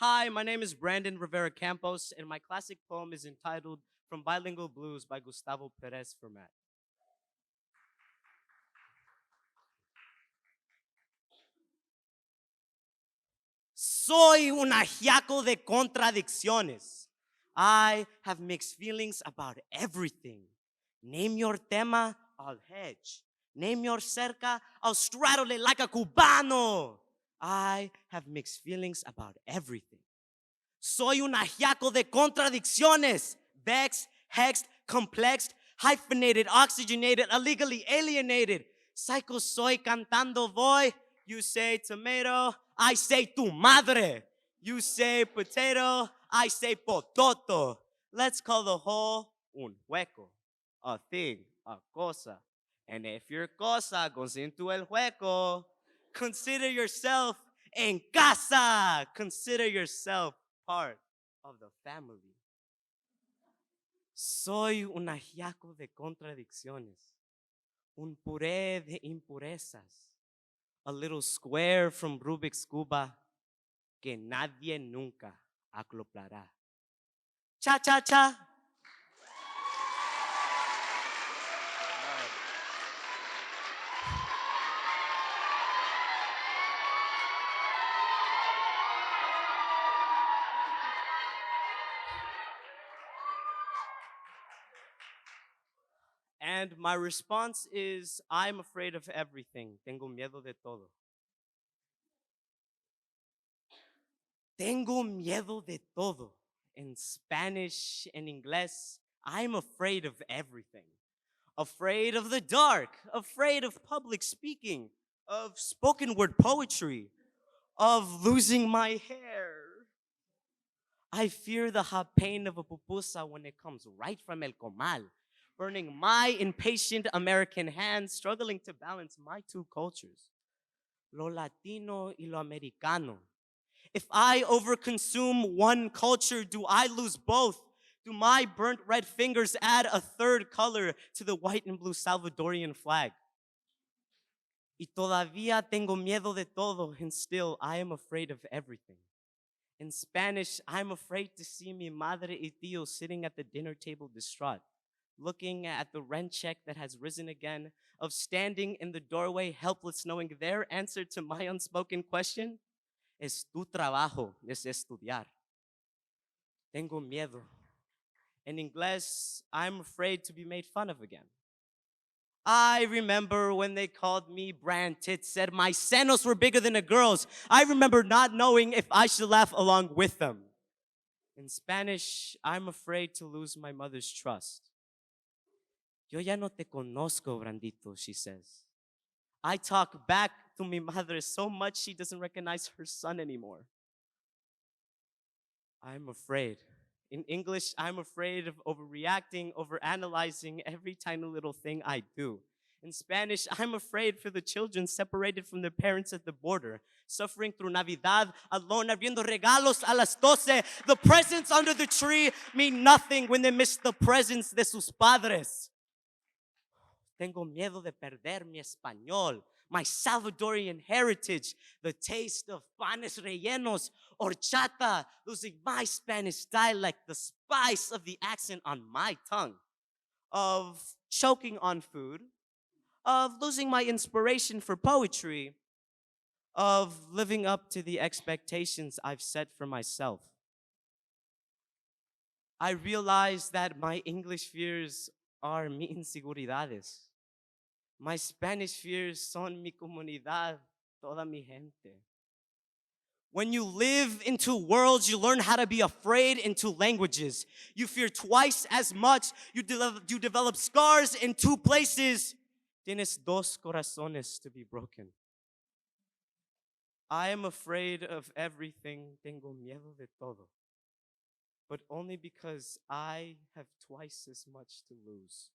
Hi, my name is Brandon Rivera Campos, and my classic poem is entitled From Bilingual Blues by Gustavo Perez Fermat. Soy un ajiaco de contradicciones. I have mixed feelings about everything. Name your tema, I'll hedge. Name your cerca, I'll straddle it like a cubano. I have mixed feelings about everything. Soy un ajiaco de contradicciones. Vexed, hexed, complexed, hyphenated, oxygenated, illegally alienated. Psycho soy cantando voy. You say tomato, I say tu madre. You say potato, I say pototo. Let's call the whole un hueco, a thing, a cosa. And if your cosa goes into el hueco, consider yourself en casa. Consider yourself part of the family. Soy un ajiaco de contradicciones, un puré de impurezas, a little square from Rubik's Cuba que nadie nunca acoplará. Cha cha cha. And my response is, I'm afraid of everything. Tengo miedo de todo. Tengo miedo de todo. In Spanish and English, I'm afraid of everything. Afraid of the dark, afraid of public speaking, of spoken word poetry, of losing my hair. I fear the hot pain of a pupusa when it comes right from el comal, burning my impatient American hands, struggling to balance my two cultures, lo Latino y lo Americano. If I overconsume one culture, do I lose both? Do my burnt red fingers add a third color to the white and blue Salvadorian flag? Y todavía tengo miedo de todo, and still I am afraid of everything. In Spanish, I'm afraid to see mi madre y tío sitting at the dinner table distraught, looking at the rent check that has risen again, of standing in the doorway helpless, knowing their answer to my unspoken question es tu trabajo, es estudiar. Tengo miedo. In English, I'm afraid to be made fun of again. I remember when they called me brand tits, said my senos were bigger than a girl's. I remember not knowing if I should laugh along with them. In Spanish, I'm afraid to lose my mother's trust. Yo ya no te conozco, Brandito, she says. I talk back to mi mother so much she doesn't recognize her son anymore. I'm afraid. In English, I'm afraid of overreacting, overanalyzing every tiny little thing I do. In Spanish, I'm afraid for the children separated from their parents at the border, suffering through Navidad, alone, abriendo regalos a las 12. The presents under the tree mean nothing when they miss the presence de sus padres. Tengo miedo de perder mi español, my Salvadorian heritage, the taste of panes rellenos, horchata, losing my Spanish dialect, the spice of the accent on my tongue, of choking on food, of losing my inspiration for poetry, of living up to the expectations I've set for myself. I realize that my English fears are mi inseguridades. My Spanish fears son mi comunidad, toda mi gente. When you live in two worlds, you learn how to be afraid in two languages. You fear twice as much. You develop scars in two places. Tienes dos corazones to be broken. I am afraid of everything. Tengo miedo de todo. But only because I have twice as much to lose.